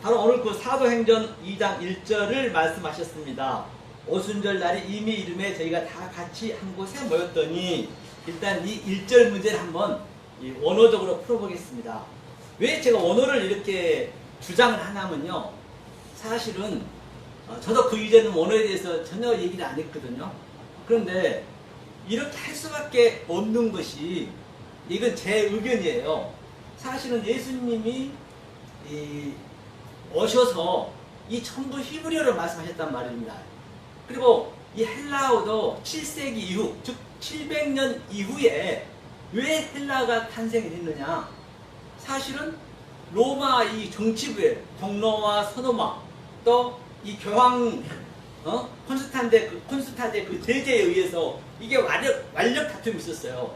바로 오늘 그 사도행전 2장 1절을 말씀하셨습니다. 오순절 날이 이미 이름에 저희가 다 같이 한 곳에 모였더니, 일단 이 1절 문제를 한번 원어적으로 풀어보겠습니다. 왜 제가 원어를 이렇게 주장을 하냐면요, 사실은 저도 그 이전에는 원어에 대해서 전혀 얘기를 안 했거든요. 그런데 이렇게 할 수밖에 없는 것이, 이건 제 의견이에요. 사실은 예수님이 오셔서 이 전부 히브리어로 말씀하셨단 말입니다. 그리고 이 헬라어도 7세기 이후, 즉 700년 이후에 왜 헬라어가 탄생이 됐느냐? 사실은 로마 이 정치부에 동로마 서노마, 또 이 교황 콘스탄데 그 제재에 의해서 이게 완력 다툼이 있었어요.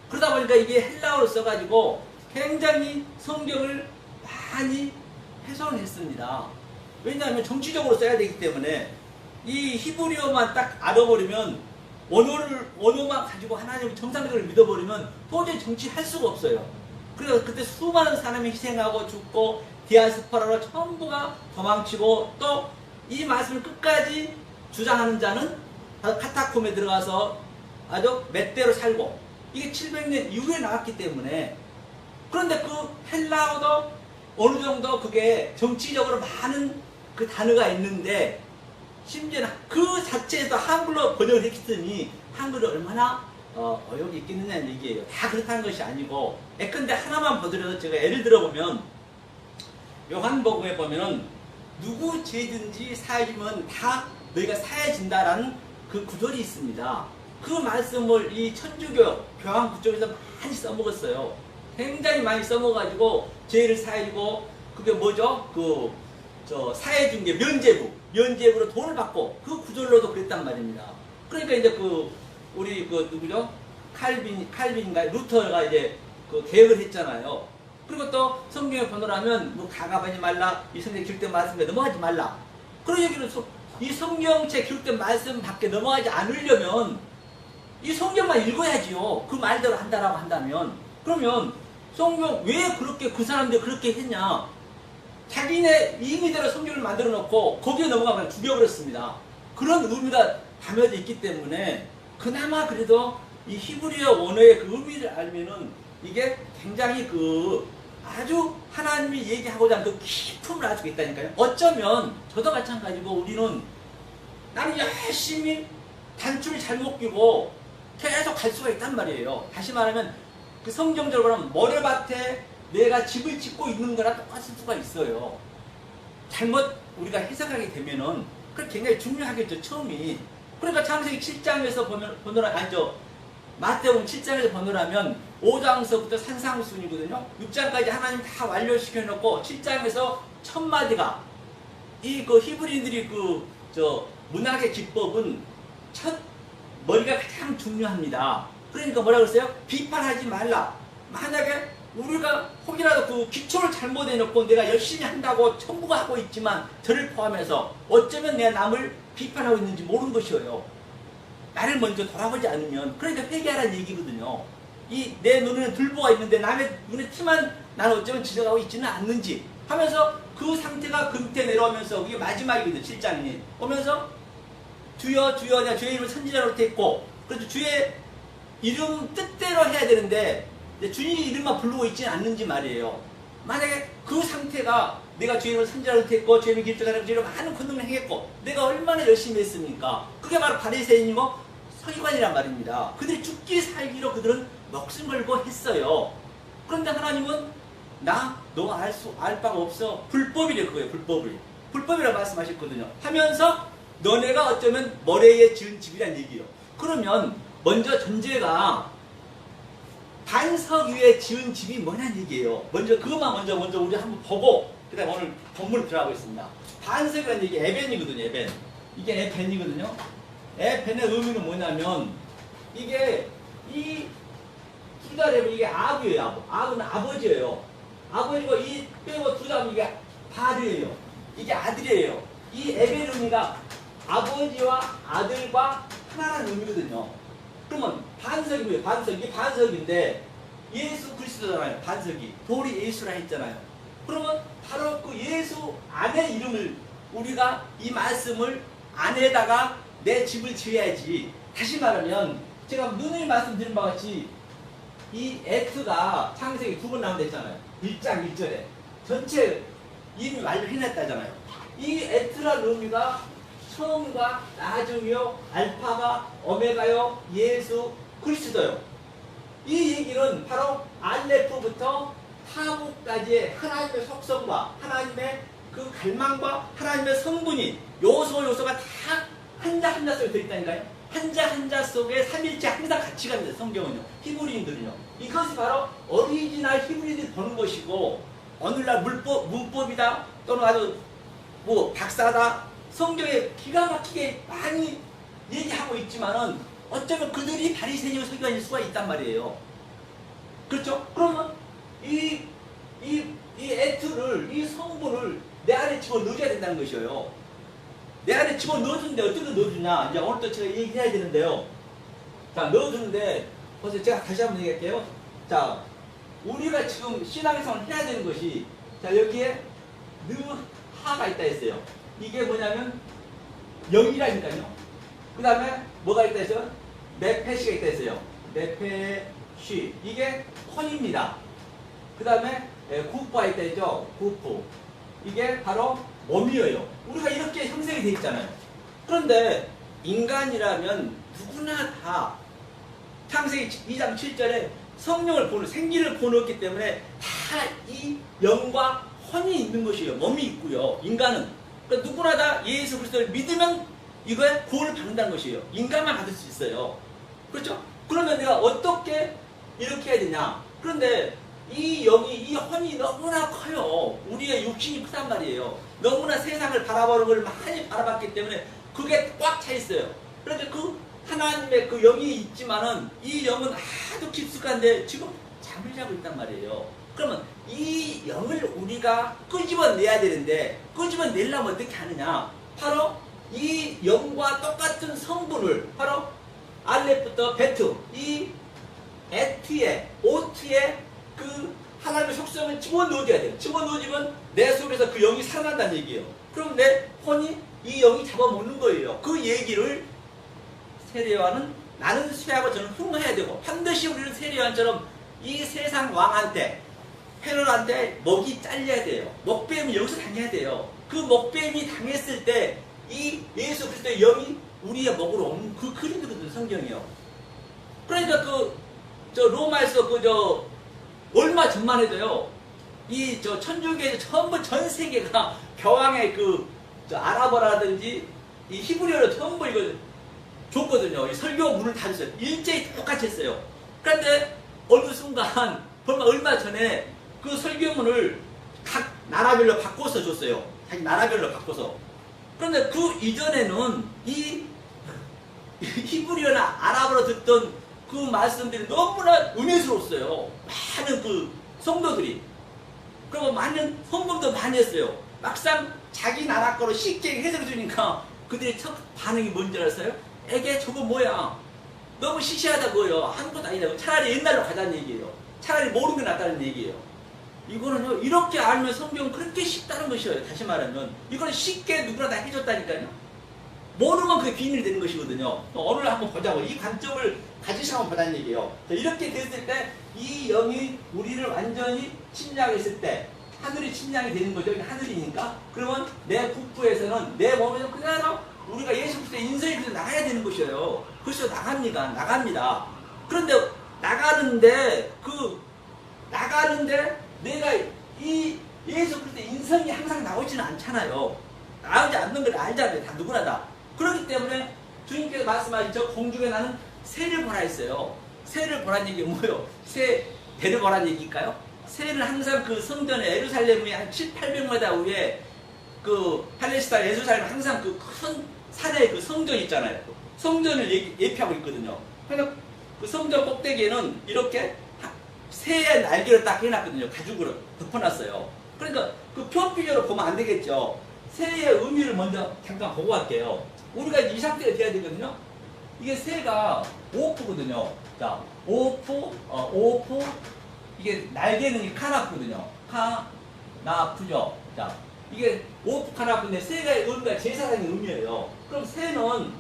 그러다 보니까 이게 헬라어로 써가지고 굉장히 성경을 많이 훼손했습니다. 왜냐하면 정치적으로 써야 되기 때문에 이 히브리어만 딱 알아버리면, 원어만 가지고 하나님을 정상적으로 믿어버리면 도저히 정치할 수가 없어요. 그래서 그때 수많은 사람이 희생하고 죽고 디아스포라로 전부가 도망치고, 또 이 말씀을 끝까지 주장하는 자는 카타콤에 들어가서 아주 맷대로 살고, 이게 700년 이후에 나왔기 때문에. 그런데 그 헬라어도 어느 정도 그게 정치적으로 많은 그 단어가 있는데, 심지어는 그 자체에서 한글로 번역을 했더니 한글이 얼마나 어용이 있겠느냐는 얘기예요. 다 그렇다는 것이 아니고, 예컨대 하나만 보더라도 제가 예를 들어보면, 요한복음에 보면은 누구 죄든지 사해지면 다 너희가 사해진다라는 그 구절이 있습니다. 그 말씀을 이 천주교 교황 그쪽에서 많이 써먹었어요. 굉장히 많이 써먹어가지고 죄를 사해지고, 그게 뭐죠? 사해준 게 면죄부로 돈을 받고, 그 구절로도 그랬단 말입니다. 그러니까 이제 우리 누구죠? 칼빈인가 루터가 이제 개혁을 했잖아요. 그리고 또 성경에 번호라면 뭐 가가하지 말라, 이 성경에 기록된 말씀에 넘어가지 말라. 그런 얘기는 이 성경책 기록된 말씀 밖에 넘어가지 않으려면 이 성경만 읽어야지요. 그 말대로 한다라고 한다면. 그러면 성경 왜 그렇게 그 사람들이 그렇게 했냐? 자기네 임의대로 성경을 만들어 놓고 거기에 넘어가면 죽여버렸습니다. 그런 의미가 담겨져 있기 때문에 그나마 그래도 이 히브리어 원어의 그 의미를 알면은 이게 굉장히 아주 하나님이 얘기하고자 하는 그 깊음을 알 수가 있다니까요. 어쩌면 저도 마찬가지고 우리는 나는 열심히 단추를 잘못 끼고 계속 갈 수가 있단 말이에요. 다시 말하면 그 성경적으로 보면 모래밭에 내가 집을 짓고 있는 거랑 똑같을 수가 있어요. 잘못 우리가 해석하게 되면은 그게 굉장히 중요하겠죠, 처음이. 그러니까 창세기 7장에서 마태복음 7장에서 보느라면 5장서부터 산상수훈이거든요. 6장까지 하나님 다 완료시켜 놓고 7장에서 첫 마디가 히브리인들이 문학의 기법은 머리가 가장 중요합니다. 그러니까 뭐라 그랬어요? 비판하지 말라. 만약에 우리가 혹이라도 기초를 잘못해 놓고 내가 열심히 한다고 천부가 하고 있지만 저를 포함해서 어쩌면 내가 남을 비판하고 있는지 모르는 것이에요. 나를 먼저 돌아보지 않으면. 그러니까 회개하라는 얘기거든요. 내 눈에는 들보가 있는데 남의 눈에 티만 나는 어쩌면 지적하고 있지는 않는지 하면서 그 상태가 그 밑에 내려오면서, 그게 마지막이거든요. 7장이 오면서 주여 주여 내가 주의 이름을 선지자로 했고, 그래서 주의 이름 뜻대로 해야 되는데 주님 이름만 부르고 있지는 않는지 말이에요. 만약에 그 상태가 내가 주의 이름을 선지자로 했고 주의 이름을 기록하는 주의 이름을 많은 권능을 행했고 내가 얼마나 열심히 했습니까? 그게 바로 바리새인이고 서기관이란 말입니다. 그들이 죽기 살기로 그들은 목숨 걸고 했어요. 그런데 하나님은 너 알 바가 없어. 불법이래. 그거예요. 불법이라고 말씀하셨거든요. 하면서 너네가 어쩌면 모래에 지은 집이란 얘기예요. 그러면 먼저 전제가 반석 위에 지은 집이 뭐냐는 얘기예요. 그것만 먼저 우리 한번 보고 그 다음에 오늘 본문을 들어가겠습니다. 반석이라는 얘기 에벤이거든요. 이게 에벤이거든요. 에벤의 의미는 뭐냐면 이게 투자되면 이게 아부예요. 아부는 아버지예요. 아버지고 이 빼고 투자하면 이게 발이에요. 이게 아들이에요. 이 에벤 의미가 아버지와 아들과 하나라는 의미거든요. 그러면 반석이 뭐예요? 이게 반석인데 예수 그리스도잖아요. 반석이 돌이 예수라 했잖아요. 그러면 바로 그 예수 이름을 우리가 이 말씀을 안에다가 내 집을 지어야지. 다시 말하면 제가 누누이 말씀드린 바와 같이 이 에트가 창세기 2번 나온다 했잖아요. 1장 1절에 전체 이미 완료해냈다잖아요. 이 에트라는 의미가 처음과 나중이요, 알파가 오메가요, 예수 그리스도요. 이 얘기는 바로 알레프부터 타고까지의 하나님의 속성과 하나님의 그 갈망과 하나님의 성분이 요소가 다 한자 한자 속에 들어있다니까요. 한자 한자 속에 삼일체 항상 같이 갑니다. 성경은요. 히브리인들은요. 이것이 바로 오리지널 히브리인들이 보는 것이고, 오늘날 문법이다 또는 아주 뭐 박사다, 성경에 기가 막히게 많이 얘기하고 있지만은 어쩌면 그들이 바리새인이고 서기관일 수가 있단 말이에요. 그렇죠? 그러면 이 에투를, 이 성분을 내 안에 집어넣어줘야 된다는 것이에요. 내 안에 집어넣어주는데 어떻게 넣어주냐? 이제 오늘 또 제가 얘기해야 되는데요. 자, 넣어주는데, 벌써 제가 다시 한번 얘기할게요. 자, 우리가 지금 신앙생활을 해야 되는 것이, 자, 여기에 느하가 있다 했어요. 이게 뭐냐면, 영이라니까요. 그 다음에 뭐가 있다 했어요? 네페시가 있다 했어요. 네페시. 이게 혼입니다. 그 다음에 구프가 있다 했죠. 구프. 이게 바로 몸이에요. 우리가 이렇게 형성이 되어 있잖아요. 그런데 인간이라면 누구나 다 창세기 2장 7절에 성령을 보는, 생기를 보냈기 때문에 다 이 영과 혼이 있는 것이에요. 몸이 있고요. 인간은. 그러니까 누구나 다 예수 그리스도를 믿으면 이거에 구원을 받는다는 것이에요. 인간만 받을 수 있어요. 그렇죠? 그러면 내가 어떻게 이렇게 해야 되냐? 그런데 이 영이, 이 혼이 너무나 커요. 우리의 육신이 크단 말이에요. 너무나 세상을 바라보는 걸 많이 바라봤기 때문에 그게 꽉 차 있어요. 그런데 그 하나님의 그 영이 있지만은 이 영은 아주 깊숙한데 지금 잠을 자고 있단 말이에요. 그러면 이 영을 우리가 끄집어내야 되는데, 끄집어내려면 어떻게 하느냐? 바로 이 영과 똑같은 성분을, 바로 알렙부터 베트, 이 에트에, 오트에 그 하나님의 속성을 집어넣어줘야 돼요. 집어넣어주면 내 속에서 그 영이 살아난다는 얘기예요. 그럼 내 혼이 이 영이 잡아먹는 거예요. 그 얘기를 세례요한은, 나는 쇠하고 저는 흉해야 되고, 반드시 우리는 세례요한처럼 이 세상 왕한테, 헤롯한테 목이 잘려야 돼요. 목뱀이 여기서 당해야 돼요. 그 목뱀이 당했을 때 이 예수 그리스도의 영이 우리의 목으로 오는 그 그림이거든요. 성경이요. 그러니까 로마에서 얼마 전만 해도요, 이 천주교에서 전부 전 세계가 교황의 아랍어라든지 이 히브리어로 전부 이거 줬거든요. 이 설교문을 다 줬어요. 일제히 똑같이 했어요. 그런데 어느 순간, 얼마 전에 그 설교문을 각 나라별로 바꿔서 줬어요. 자기 나라별로 바꿔서. 그런데 그 이전에는 이 히브리어나 아랍어로 듣던 그 말씀들이 너무나 은혜스러웠어요. 많은 그 성도들이. 그리고 많은 헌금도 많이 했어요. 막상 자기 나라 거로 쉽게 해석해 주니까 그들의 첫 반응이 뭔지 알았어요? 에게 저거 뭐야? 너무 시시하다고요. 아무것도 아니다고. 차라리 옛날로 가자는 얘기예요. 차라리 모르는 게 낫다는 얘기예요. 이거는요, 이렇게 알면 성경은 그렇게 쉽다는 것이에요. 다시 말하면 이거는 쉽게 누구나 다 해줬다니까요. 모르면 그게 비밀이 되는 것이거든요. 오늘 한번 보자고. 이 관점을 가지시 한번 보자는 얘기예요. 이렇게 됐을 때 이 영이 우리를 완전히 침략했을 때 하늘이 침략이 되는 거죠. 하늘이니까. 그러면 내 부부에서는, 내 몸에서 그대로 우리가 예수 그리스도의 인성이 그래서 나가야 되는 것이에요. 그래서 나갑니다. 그런데 나가는데 내가 이 예수 그리스도의 인성이 항상 나오지는 않잖아요. 나오지 않는 걸 알잖아요. 다 누구나 다. 그렇기 때문에 주님께서 말씀하신 저 공중에 나는 새를 보라 했어요. 새를 보라는 얘기 뭐예요? 배를 보라는 얘기일까요? 새는 항상 그 성전에 예루살렘이 한 700~800m 위에 그 팔레스타인 예루살렘 항상 그 큰 산에 그 성전 있잖아요. 성전을 예표하고 있거든요. 그래서 그 성전 꼭대기에는 이렇게 새의 날개를 딱 해놨거든요. 가죽으로 덮어놨어요. 그러니까 그 표피적으로 보면 안 되겠죠. 새의 의미를 먼저 잠깐 보고 갈게요. 우리가 이 상태가 돼야 되거든요. 이게 새가 오프거든요. 자, 오프, 이게 날개는 카나프거든요. 카나프죠. 자, 이게 오프카나프인데 새가 의미가 제사장의 의미예요. 그럼 새는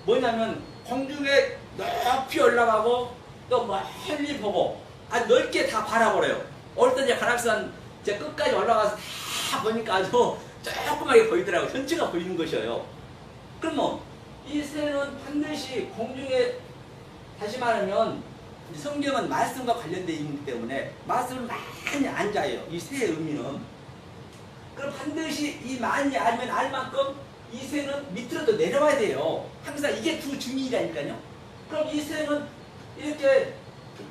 뭐냐면 공중에 높이 올라가고 또 멀리 보고 아주 넓게 다 바라보래요. 어릴 때 이제 관악산 이제 끝까지 올라가서 다 보니까 아주 조그맣게 보이더라고요. 전체가 보이는 것이에요. 그러면 이 새는 반드시 공중에, 다시 말하면 성경은 말씀과 관련되어 있기 때문에 말씀을 많이 앉아요. 이 새의 의미는. 그럼 반드시 이 많이 알면 알 만큼 이 새는 밑으로도 내려와야 돼요. 항상 이게 두 중이라니까요. 그럼 이 새는 이렇게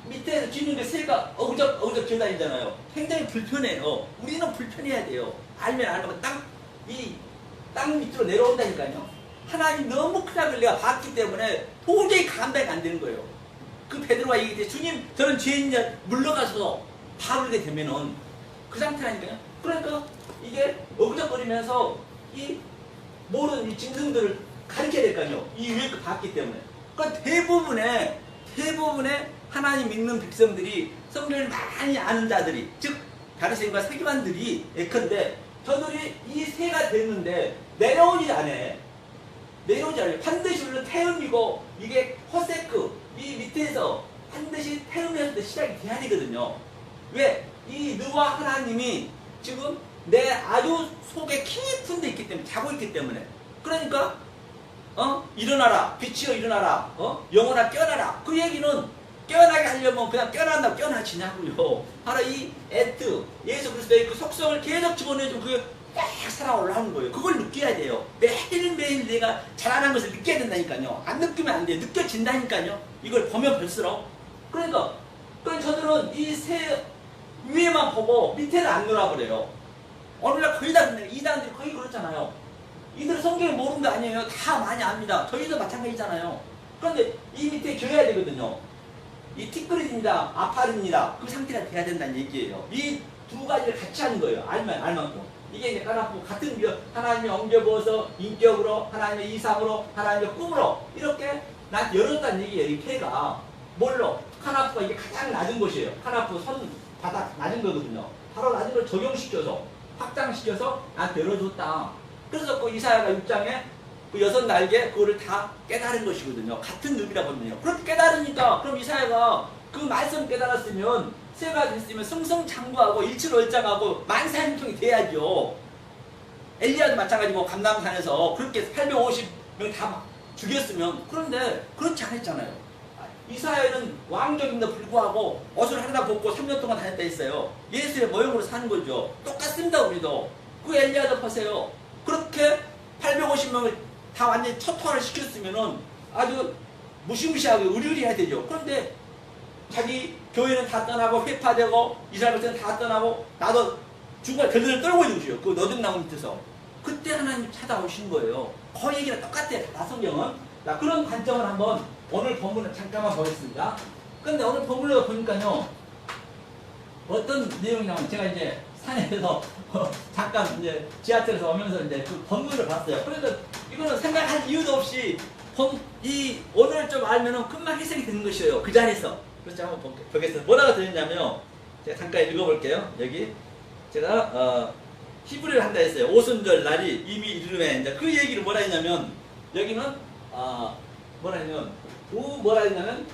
밑에서 쥐는 게 새가 어그적 기어다니잖아요. 굉장히 불편해요. 우리는 불편해야 돼요. 알면 알면 땅 밑으로 내려온다니까요. 하나님 너무 크다고 내가 봤기 때문에 도저히 감당이 안 되는 거예요. 그 베드로가 얘기했지, 주님 저는 죄인이냐 물러가서 바르게 되면은 그 상태라니까요. 그러니까 이게 어그적거리면서 이 모든 이 짐승들을 가르쳐야 될 거 아니에요. 이 유익을 봤기 때문에. 그러니까 대부분의 하나님 믿는 백성들이, 성경을 많이 아는 자들이, 즉 바리새인과 세기관들이 예컨대 저들이 이 새가 됐는데 내려오지 않아요. 반드시 우리는 태음이고, 이게 호세크, 이 밑에서 반드시 태음에서 시작이 돼야 되거든요. 왜? 이 너와 하나님이 지금 내 아주 속에 깊은 데 있기 때문에, 자고 있기 때문에. 그러니까 일어나라, 빛이여 일어나라, 영혼아 깨어나라. 그 얘기는 깨어나게 하려면 그냥 깨어난다고 깨어나지냐고요. 바로 이 예수 그리스도의 그 속성을 계속 집어내주면 그게 딱 살아 올라오는 거예요. 그걸 느껴야 돼요. 매일매일 내가 잘하는 것을 느껴야 된다니까요. 안 느끼면 안 돼요. 느껴진다니까요. 이걸 보면 볼수록. 그러니까 저들은 이 새 위에만 보고 밑에는 안 놀아버려요. 어느 날 거의 다 그래요. 이단들이 거의 그렇잖아요. 이들 성경을 모르는 거 아니에요. 다 많이 압니다. 저희도 마찬가지잖아요. 그런데 이 밑에 겨야 되거든요. 이 티끌입니다, 아파입니다. 그 상태가 돼야 된다는 얘기예요. 이 두 가지를 같이 하는 거예요. 알만큼. 이게 이제 까놓고 같은 하나님의 엉겨부어서 인격으로, 하나님의 이상으로, 하나님의 꿈으로 이렇게 난 열었다는 얘기예요. 이 폐가 뭘로? 카나프가 이게 가장 낮은 곳이에요. 카나프 선 바닥 낮은 거거든요. 바로 낮은 걸 적용시켜서 확장시켜서 나한테 열어줬다. 그래서 그 이사야가 6장에 그 6날개 그거를 다 깨달은 것이거든요. 같은 의미라고 하면요. 그렇게 깨달으니까 그럼 이사야가 그 말씀 깨달았으면 새가 됐으면 승승장구하고 일치월장하고 만사형통이 돼야죠. 엘리야도 마찬가지고 감람산에서 그렇게 850명 다 죽였으면. 그런데 그렇지 않았잖아요. 이사야는 왕족인데 불구하고 옷을 하나 벗고 3년 동안 다녔다 했어요. 예수의 모형으로 사는 거죠. 똑같습니다. 우리도. 그 엘리야도 보세요. 그렇게 850명을 다 완전히 초토화를 시켰으면은 아주 무시무시하게 의리의리해야 되죠. 그런데 자기 교회는 다 떠나고 회파되고 이스라엘 백성은 다 떠나고 나도 중간에 결론을 떨고 있는 거죠. 그 너든나무 밑에서. 그때 하나님 찾아오신 거예요. 그 얘기랑 똑같아요. 다 성경은. 자, 그런 관점을 한번 오늘 본문을 잠깐만 보겠습니다. 근데 오늘 본문을 보니까요, 어떤 내용이냐면 제가 이제 산에서 잠깐 이제 지하철에서 오면서 이제 그 본문을 봤어요. 그래서 이거는 생각할 이유도 없이 오늘 좀 알면은 금방 해석이 되는 것이에요. 그 자리에서. 그래서 한번 보겠습니다. 뭐라고 되어있냐면요. 제가 잠깐 읽어볼게요. 여기 제가 히브리를 한다 했어요. 오순절 날이 이미 이르매. 이제 그 얘기를 뭐라 했냐면, 여기는 뭐라 했냐면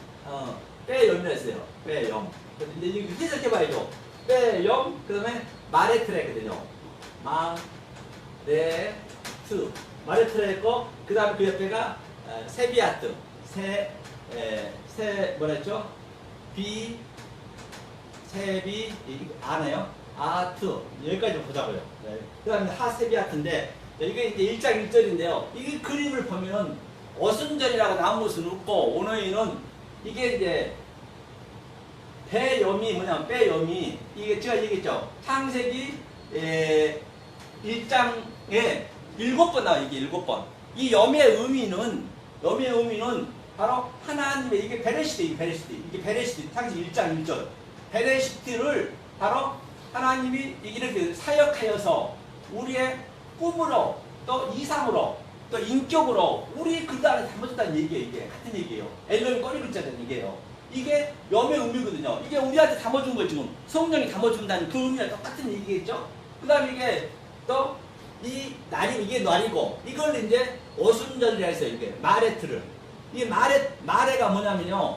빼염이라 했어요. 빼염. 근데 이제 해석해봐야죠. 빼염, 그 다음에 마레트라거든요. 마레트라 했고, 그 다음에 그 옆에가 세비아트. 뭐라 했죠? 세비, 아네요? 아트. 여기까지 보자고요. 네. 그 다음에 하세비아트인데, 이게 이제 1장 1절인데요. 이 그림을 보면 어순절이라고 나온 것은 없고, 오너이는 이게 이제 배염이 뭐냐면, 배염이, 이게 제가 얘기했죠. 창세기 1장에 7번 나와요. 이게 7번. 이 염의 의미는 바로 하나님의, 이게 베레시트, 이게 베레시트, 창세기 1장 1절. 베레시트를 바로 하나님이 이렇게 사역하여서 우리의 꿈으로, 또 이상으로, 또 인격으로 우리 그 안에 담아줬다는 얘기예요. 이게 같은 얘기예요. 엘론이 꺼리고 있자는 얘기예요. 이게 염의 의미거든요. 이게 우리한테 담아준 거 지금 성령이 담아준다는 그 의미랑 똑같은 얘기겠죠. 그 다음에 이게 또 이 날이 이게 날이고 이걸 이제 오순절이라 해서 이게 마레트를 이 마레가 뭐냐면요.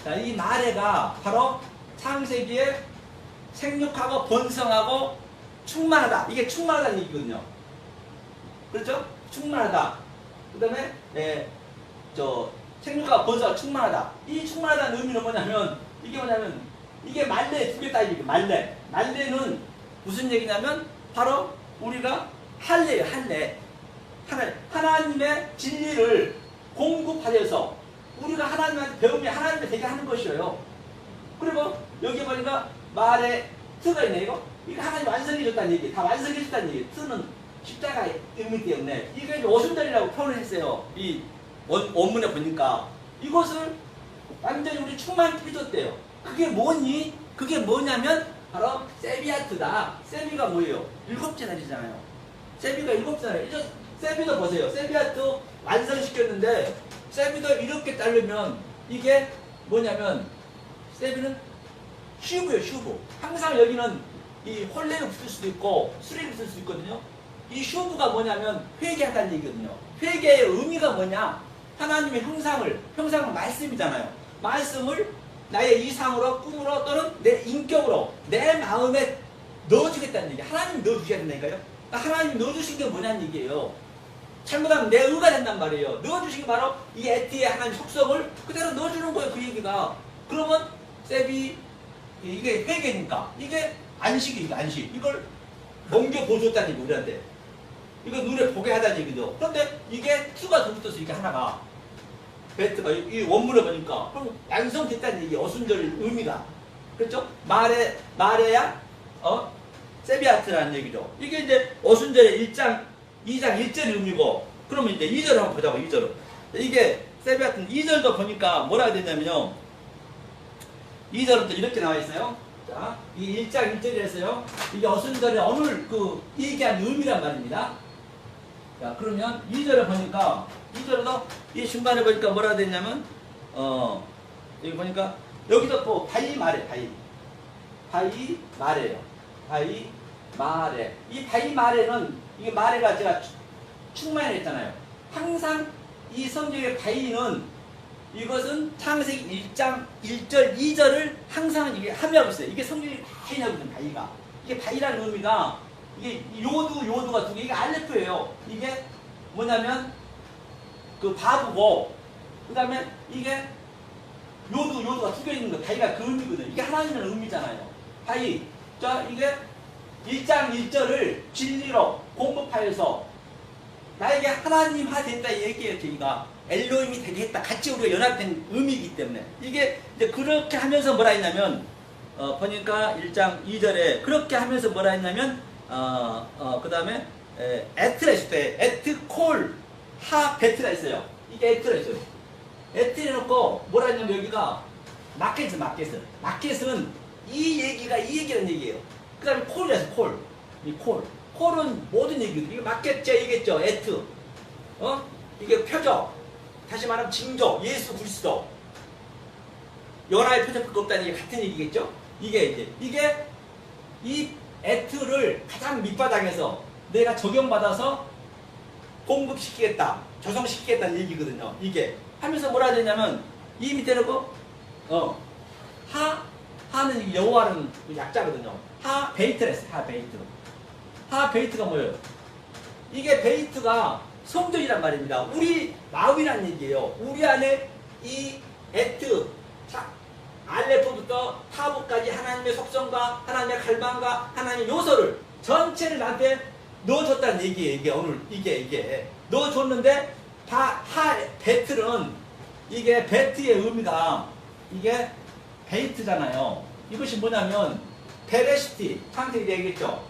자, 이 마레가 바로 창세기에 생육하고 번성하고 충만하다. 이게 충만하다는 얘기거든요. 그렇죠? 충만하다. 그 다음에 생육하고 번성하고 충만하다. 이 충만하다는 의미는 뭐냐면 이게 말레 두 개 다 얘기해요. 말레는 무슨 얘기냐면 바로 우리가 할례예요. 할례. 하나님의 진리를 공급하여서 우리가 하나님한테 배우면 하나님의 되게 하는 것이에요. 그리고 여기 보니까 말에 트가 있네. 이거 하나님 완성해 줬다는 얘기. 다 완성해 줬다는 얘기. 트는 십자가의 의미 때문에 이게 오순절이라고 표현을 했어요. 이 원문에 보니까 이것을 완전히 우리 충만히 해줬대요. 그게 뭐니? 그게 뭐냐면 바로 세비아트다. 세비가 뭐예요? 7째 날이잖아요. 세비가 7째 날이에요. 세비도 보세요. 세비아트 완성시켰는데 세비도 이렇게 자르면 이게 뭐냐면 세비는 슈브예요. 슈브. 항상 여기는 이 홀레를 붙일 수도 있고 수레를 붙일 수 있거든요. 이 슈브가 뭐냐면 회개한다는 얘기거든요. 회개의 의미가 뭐냐? 하나님의 형상은 말씀이잖아요. 말씀을 나의 이상으로 꿈으로 또는 내 인격으로 내 마음에 넣어주겠다는 얘기. 하나님 넣어주셔야 된다니까요. 하나님 넣어주신 게 뭐냐는 얘기예요. 잘못하면 내 의가 된단 말이에요. 넣어주신 게 바로 이 에티의 하나님 속성을 그대로 넣어주는 거예요. 그 얘기가. 그러면 세비 이게 회개니까 이게 안식이니까 안식. 이걸 넘겨보줬다는 얘기 우리한테. 이거 눈에 보게 하다는 얘기죠. 그런데 이게 수가 더 붙어서 이게 하나가 베트가 이 원문을 보니까 그럼 완성됐다는 얘기. 어순절 의미가 그렇죠? 마레야 세비아트라는 얘기죠. 이게 이제 어순절의 2장 1절 의미고 그러면 이제 2절 한번 보자고. 2절은 이게 세비아트는 2절도 보니까 뭐라 되냐면요. 2절은 또 이렇게 나와 있어요. 자, 이 1장 1절에서요. 이게 어순절의 오늘 그 얘기한 의미란 말입니다. 자, 그러면 2절을 보니까 2절에도 이 중간에 보니까 뭐라 되냐면 여기 보니까 여기도 또 바이마레 바이마레예요. 바이마레. 이 바이마레는 이게 마레가 제가 충만했잖아요. 항상 이 성경의 바이는 이것은 창세기 1장 1절 2절을 항상 이게 함유하고 있어요. 이게 성경이 다 해내고 있는 바이가. 이게 바이라는 의미가 이게 요두가 두 개. 이게 알레프예요. 이게 뭐냐면 그 바브고 그 다음에 이게 요두가 두 개 있는 거. 바이가 그 의미거든요. 이게 하나님의 의미잖아요. 바이. 자, 이게 1장 1절을 진리로 공급하여서 나에게 하나님화 된다 이 얘기예요. 저희가 엘로힘이 되게 했다. 같이 우리가 연합된 의미이기 때문에 이게 이제 그렇게 하면서 뭐라 했냐면 보니까 1장 2절에 그렇게 하면서 뭐라 했냐면 그 다음에 에트라 있을 때 에트콜 하베트가 있어요. 이게 에트라 있어요. 에트 해놓고 뭐라 했냐면 여기가 마켓은 이 얘기라는 얘기예요. 그 다음에 콜이라서 콜은 모든 얘기거든요. 이게 마켓 얘기겠죠. 에트 이게 표적, 다시 말하면 징조, 예수 그리스도 연하의 표적밖에 없다는 얘기 같은 얘기겠죠. 이게 이 에트를 가장 밑바닥에서 내가 적용받아서 공급시키겠다, 조성시키겠다는 얘기거든요. 이게 하면서 뭐라 되냐면 이 밑에 놓고 하는 여호와는 약자거든요. 베이트라 했어요. 베이트가 뭐예요? 이게 베이트가 성전이란 말입니다. 우리 마음이란 얘기예요. 우리 안에 이 에트, 알레프부터 타부까지 하나님의 속성과 하나님의 갈망과 하나님의 요소를 전체를 나한테 넣어줬다는 얘기예요. 이게 오늘 이게 넣어줬는데 베트는 이게 베트의 의미가 이게 베이트잖아요. 이것이 뭐냐면 베레시티 창세기 얘기했죠.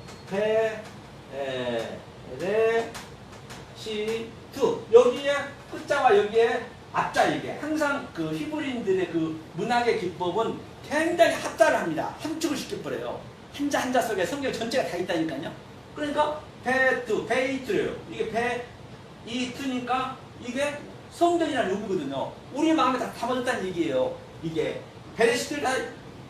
베레시투 여기에 끝자와 여기에 앞자 이게 항상 그 히브리인들의 그 문학의 기법은 굉장히 합자를 합니다. 함축을 시켜버려요. 한자 속에 성경 전체가 다 있다니까요. 그러니까 베이트래요. 이게 베이트니까 이게 성전이라는 의미거든요. 우리 마음에 다 담아줬다는 얘기예요. 이게 베레시트를 다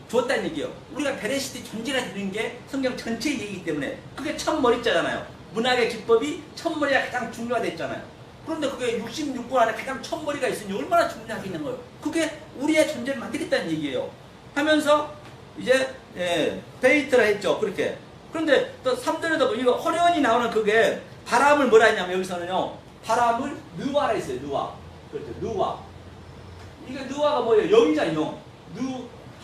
줬다는 얘기예요. 우리가 베레시트 존재가 되는 게 성경 전체의 얘기이기 때문에 그게 첫 머리자잖아요. 문학의 기법이 첫머리가 가장 중요하다했잖아요. 그런데 그게 66권 안에 가장 첫머리가 있으니 얼마나 중요하겠는 거예요. 그게 우리의 존재를 만들겠다는 얘기예요. 하면서 이제 베이트라 했죠. 그렇게. 그런데 또 3절에도 이거 허련히 나오는 그게 바람을 뭐라 했냐면 여기서는요. 바람을 느와라 했어요. 느와. 그렇죠. 느와. 이게 느와가 뭐예요? 영이잖아요. 영.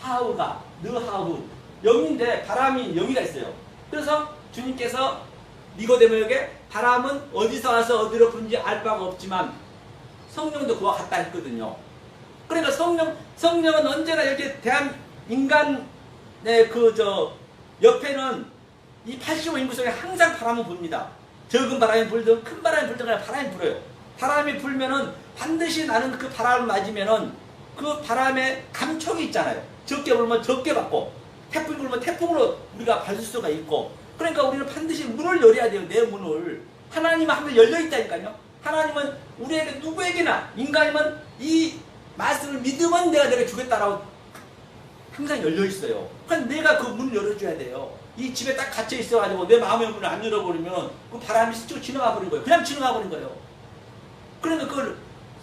느하우가. 느하우. 영인데 바람이 영이가 있어요. 그래서 주님께서 니고데모에게 바람은 어디서 와서 어디로 부는지 알 바가 없지만 성령도 그와 같다 했거든요. 그러니까 성령은 언제나 이렇게 인간의 옆에는 이 85인구 속에 항상 바람은 붑니다. 적은 바람이 불든 큰 바람이 불든 그냥 바람이 불어요. 바람이 불면은 반드시 나는 그 바람을 맞으면은 그 바람에 감촉이 있잖아요. 적게 불면 적게 받고 태풍이 불면 태풍으로 우리가 받을 수가 있고 그러니까 우리는 반드시 문을 열어야 돼요. 내 문을. 하나님은 항상 열려있다니까요. 하나님은 우리에게 누구에게나 인간이면 이 말씀을 믿으면 내가 주겠다라고 항상 열려있어요. 그러니까 내가 그 문을 열어줘야 돼요. 이 집에 딱 갇혀 있어가지고 내 마음의 문을 안 열어버리면 그 바람이 스쳐 지나가 버린 거예요. 그냥 지나가 버린 거예요. 그러니까 그걸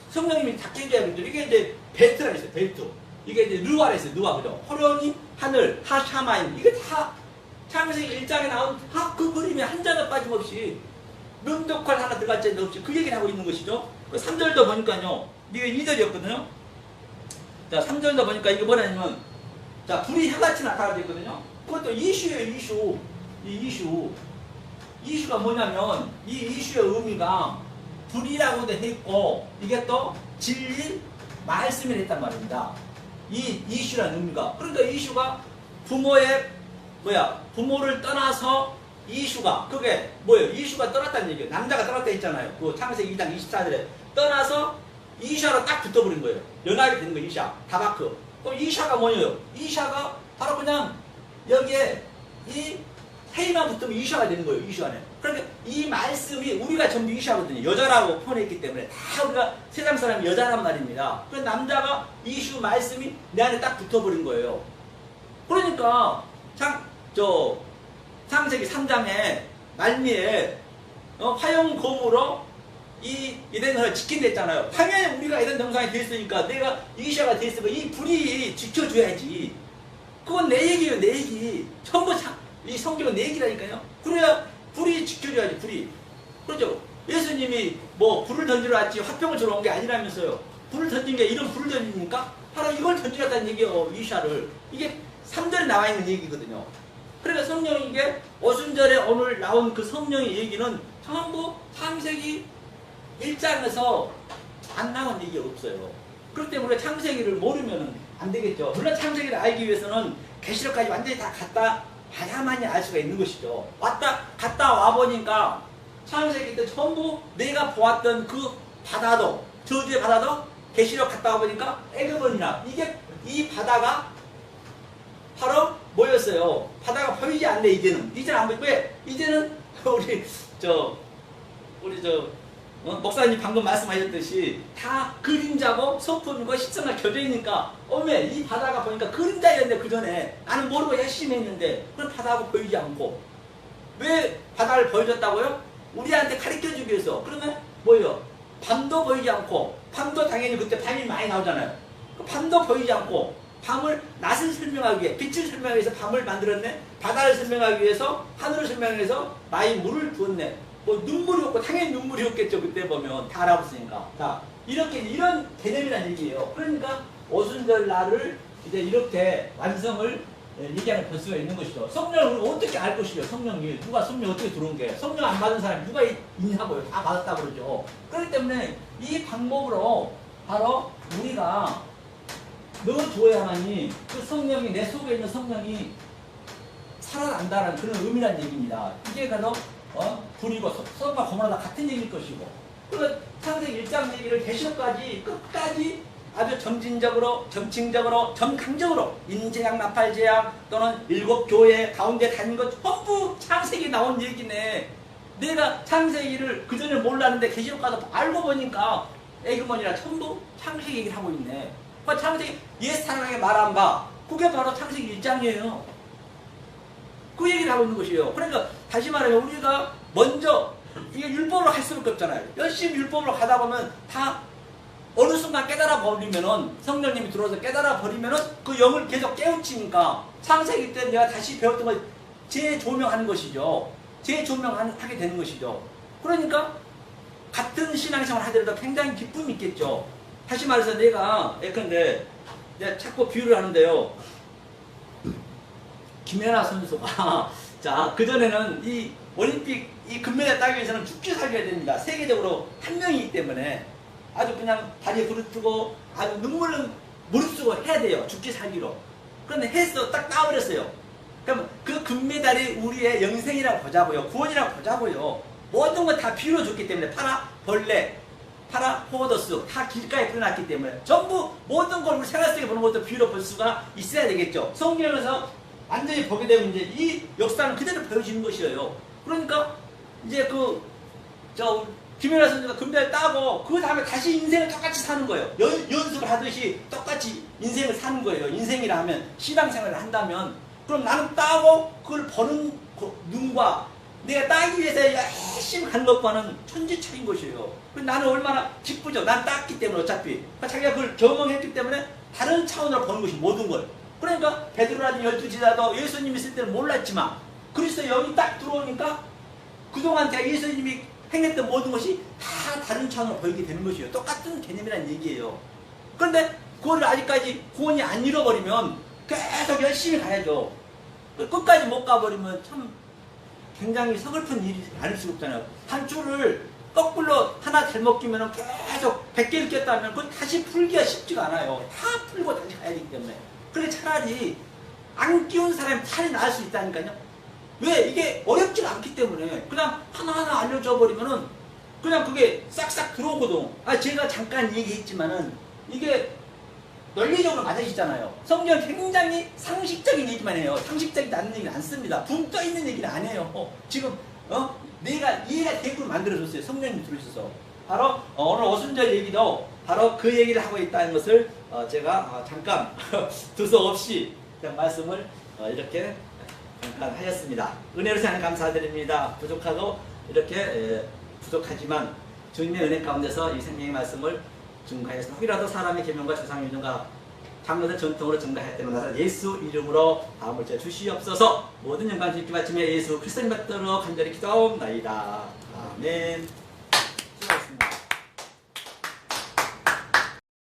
성령님이 닫게 해줘야 되죠. 이게 이제 벨트라 있어요. 벨트. 이게 이제 느와라 있어요. 느와 그죠. 호련히 하늘 하샤마임 이게 다 창세기 1장에 나온 다 그 그림이 한 장은 빠짐없이 명독할 하나 들어갈 자 없이 그 얘기를 하고 있는 것이죠. 3절도 보니까요. 이게 2절이었거든요. 자 3절도 보니까 이게 뭐냐면 자 불이 혀같이 나타나고 있거든요. 그것도 이슈예요. 이슈가 뭐냐면 이 이슈의 의미가 불이라고도 했고 이게 또 진리 말씀이 됐단 말입니다. 이 이슈라는 의미가 그러니까 이슈가 부모를 떠나서 이슈가 그게 뭐예요? 이슈가 떠났다는 얘기예요. 남자가 떠났다 했잖아요. 그 창세기 2장 24절에 떠나서 이샤로 딱 붙어버린 거예요. 연합이 되는 거예요. 이샤 다바크. 그럼 이샤가 뭐예요? 이샤가 바로 그냥 여기에 이 헤이만 붙으면 이샤가 되는 거예요. 이슈 안에. 그러니까 이 말씀이 우리가 전부 이슈하거든요. 여자라고 표현했기 때문에 다 우리가 세상 사람이 여자란 말입니다. 그래서 남자가 이슈 말씀이 내 안에 딱 붙어버린 거예요. 그러니까 창세기 3장에 말미에 화용검으로 이 에덴을 지킨댔잖아요. 당연히 우리가 에덴 동산이 됐으니까 내가 이샤가 됐으니까 이 불이 지켜줘야지. 그건 내 얘기예요. 내 얘기. 전부 이 성경은 내 얘기라니까요. 그래야 불이 지켜줘야지. 불이. 그렇죠. 예수님이 뭐 불을 던지러 왔지 화병을 주러 온 게 아니라면서요. 불을 던진 게 이런 불을 던집니까? 바로 이걸 던지렸다는 얘기예요. 이샤를. 이게 3절에 나와 있는 얘기거든요. 그러니까 성령이 이게 오순절에 오늘 나온 그 성령의 얘기는 전부 창세기 1장에서 안 나온 얘기 없어요. 그렇기 때문에 창세기를 모르면 안 되겠죠. 물론 창세기를 알기 위해서는 계시록까지 완전히 다 갔다 봐야만이 알 수가 있는 것이죠. 갔다 와보니까 창세기 때 전부 내가 보았던 그 바다도 저주의 바다도 계시록 갔다 와보니까 애굽원이나 이게 이 바다가 바로 뭐였어요? 바다가 보이지 않네. 이제는 안 보이. 왜? 이제는 목사님 방금 말씀하셨듯이 다 그림자고 소품이고 십성과 켜져 있으니까 어메 이 바다가 보니까 그림자였는데 그 전에 나는 모르고 열심히 했는데 그런 바다하고 보이지 않고 왜 바다를 보여줬다고요? 우리한테 가르쳐주기 위해서. 그러면 뭐예요? 밤도 보이지 않고 밤도 당연히 그때 밤이 많이 나오잖아요. 그 밤도 보이지 않고 밤을 낮을 설명하기 위해 빛을 설명하기 위해서 밤을 만들었네. 바다를 설명하기 위해서 하늘을 설명하기 위해서 많이 물을 부었네. 뭐 눈물이 없고 당연히 눈물이 없겠죠. 그때 보면 다 알아봤으니까. 자 이런 개념이란 얘기예요. 그러니까 오순절 날을 이제 이렇게 완성을 얘기하는 변수가 있는 것이죠. 성령을 우리가 어떻게 알 것이죠. 성령이 누가 성령 어떻게 들어온 게 성령 안 받은 사람이 누가 있냐고요. 다 받았다고 그러죠. 그렇기 때문에 이 방법으로 바로 우리가 넣어주어야만이 그 성령이 내 속에 있는 성령이 살아난다는 그런 의미란 얘기입니다. 이게 바로 불이고 소금과 고모라 다 같은 얘기일 것이고 그래서 창세기 1장 얘기를 계시록까지 끝까지 아주 점진적으로 점칭적으로 점강적으로 인재양 나팔재양 또는 7교회 가운데 다닌 것 전부 창세기 나온 얘기네. 내가 창세기를 그전에 몰랐는데 계시록 가서 알고 보니까 애그머니라 전부 창세기 얘기를 하고 있네. 그 창세기 옛 사랑에게 말한 바 그게 바로 창세기 1장이에요. 그 얘기를 하고 있는 것이에요. 그러니까 다시 말하면 우리가 먼저 이게 율법으로 할 수밖에 없잖아요. 열심히 율법으로 가다 보면 다 어느 순간 깨달아 버리면은 성령님이 들어와서 깨달아 버리면은 그 영을 계속 깨우치니까 창세기 때 내가 다시 배웠던 걸 재조명하는 것이죠. 재조명하게 되는 것이죠. 그러니까 같은 신앙생활을 하더라도 굉장히 기쁨이 있겠죠. 다시 말해서 내가 예컨대 내가 자꾸 비유를 하는데요. 김연아 선수가 자 그전에는 이 올림픽 이 금메달 따기 위해서는 죽기 살겨야 됩니다. 세계적으로 한 명이기 때문에 아주 그냥 다리에 부르뜨고 아주 눈물을 무릅쓰고 해야 돼요. 죽기 살기로. 그런데 했어. 딱 따버렸어요. 그럼 그 금메달이 우리의 영생이라고 보자고요. 구원이라고 보자고요. 모든 걸 다 비유로 줬기 때문에 파라 벌레, 파라 호버더스 다 길가에 뿌려놨기 때문에 전부 모든 걸 우리 생활 속에 보는 것도 비유로 볼 수가 있어야 되겠죠. 성경에서 완전히 보게 되면 이제 이 역사는 그대로 보여지는 것이에요. 그러니까 이제 김연아 선수가 금메달 따고 그 다음에 다시 인생을 똑같이 사는 거예요. 연습을 하듯이 똑같이 인생을 사는 거예요. 인생이라 하면 신앙생활을 한다면 그럼 나는 따고 그걸 버는 눈과 내가 따기 위해서 열심히 가는 것과는 천지 차이인 것이에요. 나는 얼마나 기쁘죠. 난 땄기 때문에 어차피 자기가 그걸 경험했기 때문에 다른 차원으로 보는 것이 모든 걸. 그러니까 베드로라든지 12지자도 예수님 있을 때는 몰랐지만 그리스도 여기 딱 들어오니까 그동안 제가 예수님이 행했던 모든 것이 다 다른 차원으로 보이게 되는 것이에요. 똑같은 개념이라는 얘기예요. 그런데 그거를 아직까지 구원이 안 이뤄버리면 계속 열심히 가야죠. 끝까지 못 가버리면 참 굉장히 서글픈 일이 아닐 수가 없잖아요. 한 줄을 거꾸로 하나 잘못 끼면 계속 100개를 꼈다면 그건 다시 풀기가 쉽지가 않아요. 다 풀고 다시 가야 되기 때문에. 그래 차라리 안 끼운 사람이 차라리 나을 수 있다니까요. 왜? 이게 어렵지가 않기 때문에 그냥 하나하나 알려줘 버리면은 그냥 그게 싹싹 들어오거든. 제가 잠깐 얘기했지만은 이게 논리적으로 맞으시잖아요. 성경은 굉장히 상식적인 얘기만 해요. 상식적이지 않는 얘기는 안 씁니다. 붕 떠 있는 얘기는 안 해요. 지금 내가 이해가 되게끔 만들어줬어요. 성령님이 들으셔서. 바로 오늘 오순절 얘기도 바로 그 얘기를 하고 있다는 것을 제가 잠깐 두서없이 그냥 말씀을 이렇게 잠깐 하였습니다. 은혜로 생각 감사드립니다. 부족하고 이렇게 부족하지만 주님의 은혜 가운데서 이 생명의 말씀을 증가해서 혹이라도 사람의 계명과 조상의 유전과 장로들 전통으로 증가했다는 예수 이름으로 다음을 주시옵소서. 모든 영광 주님께 바치며 예수 그리스도님 받들어 간절히 기도하옵나이다. 아멘.